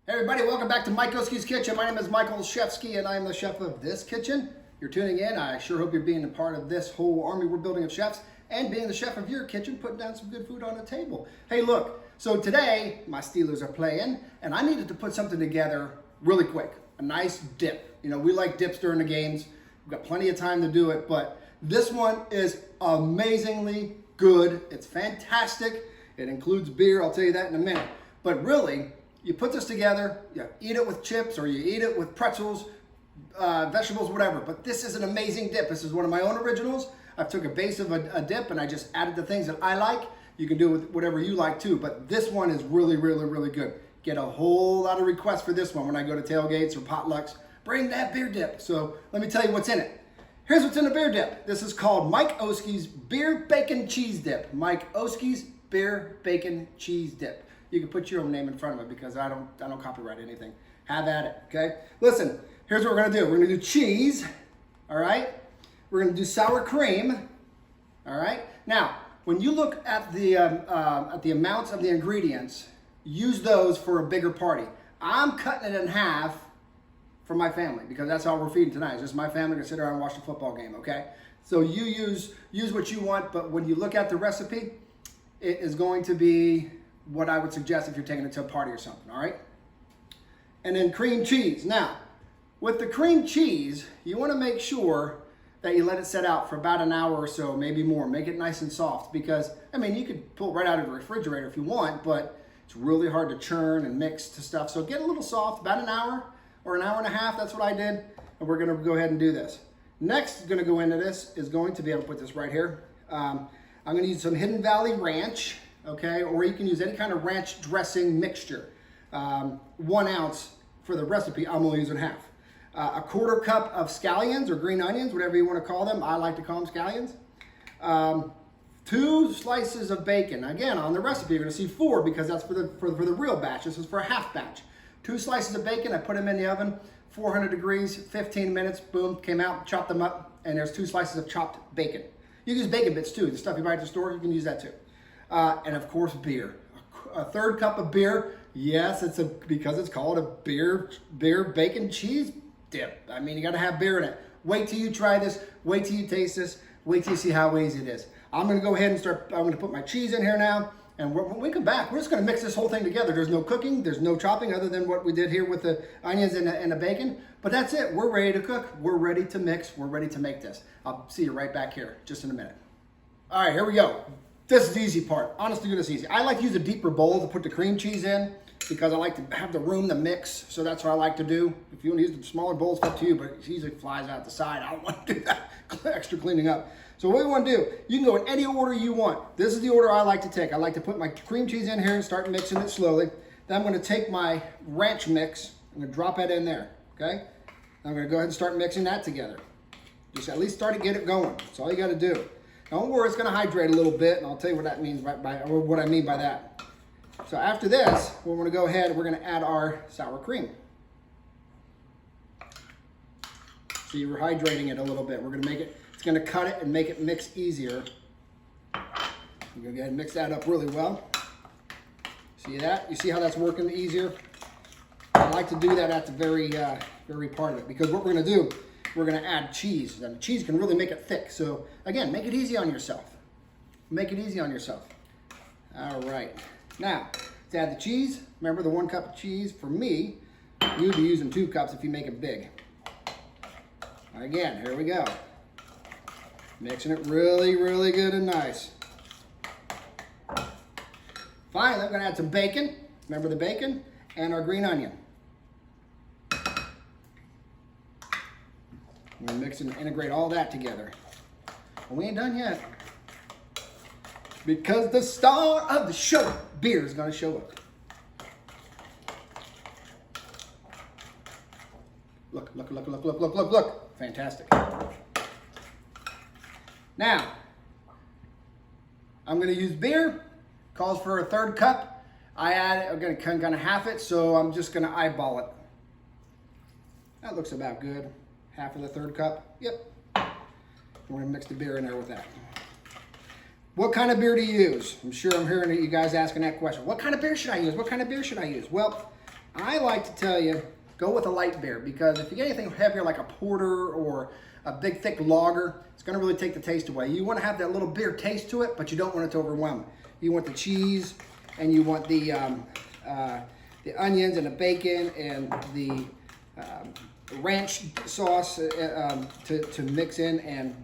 Hey everybody, welcome back to Mike Oski's Kitchen. My name is Michael Chefsky and I am the chef of this kitchen. You're tuning in. I sure hope you're being a part of this whole army we're building of chefs and being the chef of your kitchen, putting down some good food on the table. Hey look, so today my Steelers are playing and I needed to put something together really quick. A nice dip. You know, we like dips during the games. We've got plenty of time to do it, but this one is amazingly good. It's fantastic. It includes beer, I'll tell you that in a minute. But really, you put this together, you eat it with chips or you eat it with pretzels, vegetables, whatever. But this is an amazing dip. This is one of my own originals. I took a base of a dip and I just added the things that I like. You can do with whatever you like too, but this one is really, really, really good. Get a whole lot of requests for this one when I go to tailgates or potlucks. Bring that beer dip. So let me tell you what's in it. Here's what's in the beer dip. This is called Mike Oski's Beer Bacon Cheese Dip. Mike Oski's Beer Bacon Cheese Dip. You can put your own name in front of it because I don't copyright anything. Have at it, okay? Listen, here's what we're gonna do. We're gonna do cheese, all right? We're gonna do sour cream, all right? Now, when you look at the amounts of the ingredients, use those for a bigger party. I'm cutting it in half for my family because that's all we're feeding tonight. It's just my family to sit around and watch the football game, okay? So you use what you want, but when you look at the recipe, it is going to be what I would suggest if you're taking it to a party or something, all right? And then cream cheese. Now, with the cream cheese, you want to make sure that you let it set out for about an hour or so, maybe more. Make it nice and soft because, I mean, you could pull it right out of the refrigerator if you want, but it's really hard to churn and mix to stuff. So get a little soft, about an hour or an hour and a half. That's what I did. And we're going to go ahead and do this. Next, going to go into this is going to be able to put this right here. I'm going to use some Hidden Valley Ranch. Okay, or you can use any kind of ranch dressing mixture. 1 ounce for the recipe, I'm only using half. A quarter cup of scallions or green onions, whatever you want to call them. I like to call them scallions. 2 slices of bacon. Again, on the recipe, you're going to see 4 because that's for the real batch. This is for a half batch. 2 slices of bacon, I put them in the oven, 400 degrees, 15 minutes, boom, came out, chopped them up, and there's 2 slices of chopped bacon. You can use bacon bits too. The stuff you buy at the store, you can use that too. And of course, beer. A 1/3 cup of beer. Yes, because it's called a beer bacon cheese dip. I mean, you got to have beer in it. Wait till you try this. Wait till you taste this. Wait till you see how easy it is. I'm going to go ahead and start. I'm going to put my cheese in here now. And when we come back, we're just going to mix this whole thing together. There's no cooking. There's no chopping other than what we did here with the onions and the bacon. But that's it. We're ready to cook. We're ready to mix. We're ready to make this. I'll see you right back here just in a minute. All right, here we go. This is the easy part. Honestly, this is easy. I like to use a deeper bowl to put the cream cheese in because I like to have the room to mix. So that's what I like to do. If you want to use the smaller bowls, it's up to you, but it usually flies out the side. I don't want to do that extra cleaning up. So what we want to do, you can go in any order you want. This is the order I like to take. I like to put my cream cheese in here and start mixing it slowly. Then I'm going to take my ranch mix. I'm going to drop it in there, okay? I'm going to go ahead and start mixing that together. Just at least start to get it going. That's all you got to do. Don't worry, it's going to hydrate a little bit, and I'll tell you what that means or what I mean by that. So after this, we're going to go ahead and we're going to add our sour cream. So you're hydrating it a little bit. We're going to make it, it's going to cut it and make it mix easier. We're going to go ahead and mix that up really well. See that? You see how that's working easier? I like to do that at the very part of it because what we're going to do, we're going to add cheese. And cheese can really make it thick. So again, make it easy on yourself. Make it easy on yourself. All right. Now, to add the cheese, remember the 1 cup of cheese. For me, you'd be using 2 cups if you make it big. Again, here we go. Mixing it really, really good and nice. Finally, I'm going to add some bacon. Remember the bacon? And our green onion. We're going to mix and integrate all that together. But we ain't done yet. Because the star of the show, beer, is going to show up. Look, look, look, look, look, look, look, look. Fantastic. Now, I'm going to use beer. Calls for a 1/3 cup. I'm going to kind of half it, so I'm just going to eyeball it. That looks about good. Half of the 1/3 cup. Yep. We're going to mix the beer in there with that. What kind of beer do you use? I'm sure I'm hearing you guys asking that question. What kind of beer should I use? What kind of beer should I use? Well, I like to tell you, go with a light beer, because if you get anything heavier like a porter or a big thick lager, it's going to really take the taste away. You want to have that little beer taste to it, but you don't want it to overwhelm it. You want the cheese, and you want the onions and the bacon and the ranch sauce to mix in and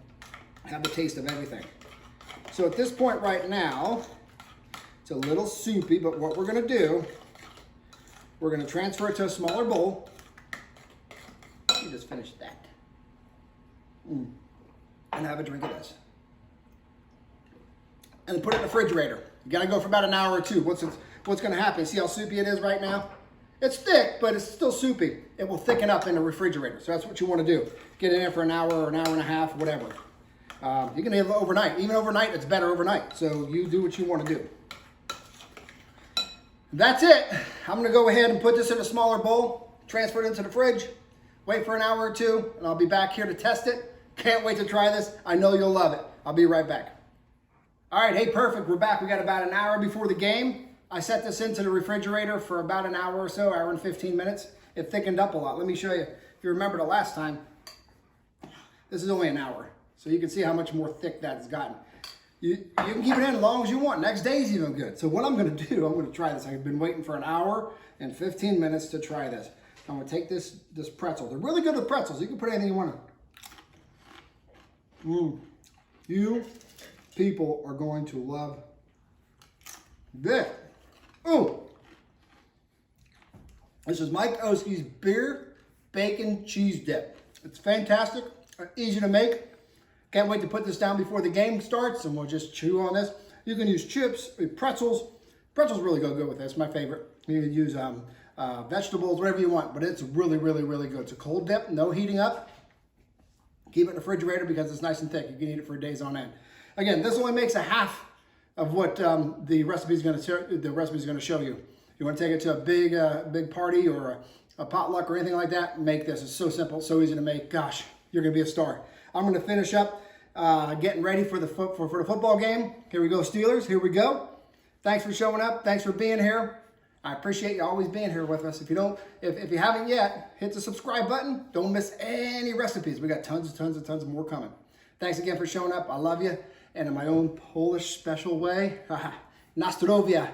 have the taste of everything. So at this point right now, it's a little soupy, but what we're going to do, we're going to transfer it to a smaller bowl. Let me just finish that. And have a drink of this. And then put it in the refrigerator. You got to go for about an hour or two. What's going to happen? See how soupy it is right now? It's thick, but it's still soupy. It will thicken up in the refrigerator. So that's what you want to do. Get it in for an hour or an hour and a half, whatever. You can have it overnight. Even overnight, it's better overnight. So you do what you want to do. That's it. I'm going to go ahead and put this in a smaller bowl, transfer it into the fridge, wait for an hour or two, and I'll be back here to test it. Can't wait to try this. I know you'll love it. I'll be right back. All right, hey, perfect. We're back. We got about an hour before the game. I set this into the refrigerator for about an hour or so, hour and 15 minutes. It thickened up a lot. Let me show you. If you remember the last time, this is only an hour. So you can see how much more thick that has gotten. You can keep it in as long as you want. Next day is even good. So what I'm going to do, I'm going to try this. I've been waiting for an hour and 15 minutes to try this. I'm going to take this pretzel. They're really good with pretzels. You can put anything you want to. You people are going to love this. Ooh. This is Mike Oski's beer bacon cheese dip. It's fantastic, easy to make. Can't wait to put this down before the game starts, and we'll just chew on this. You can use chips, pretzels. Pretzels really go good with this, my favorite. You can use vegetables, whatever you want, but it's really, really, really good. It's a cold dip, no heating up. Keep it in the refrigerator because it's nice and thick. You can eat it for days on end. Again, this only makes a half of what the recipe is going to show you. You want to take it to a big party or a potluck or anything like that, make this. It's so simple, so easy to make. Gosh, you're going to be a star. I'm going to finish up getting ready for the football game. Here we go, Steelers. Here we go. Thanks for showing up. Thanks for being here. I appreciate you always being here with us. If you haven't yet, hit the subscribe button. Don't miss any recipes. We got tons of more coming. Thanks again for showing up. I love you. And in my own Polish special way, na zdrowie.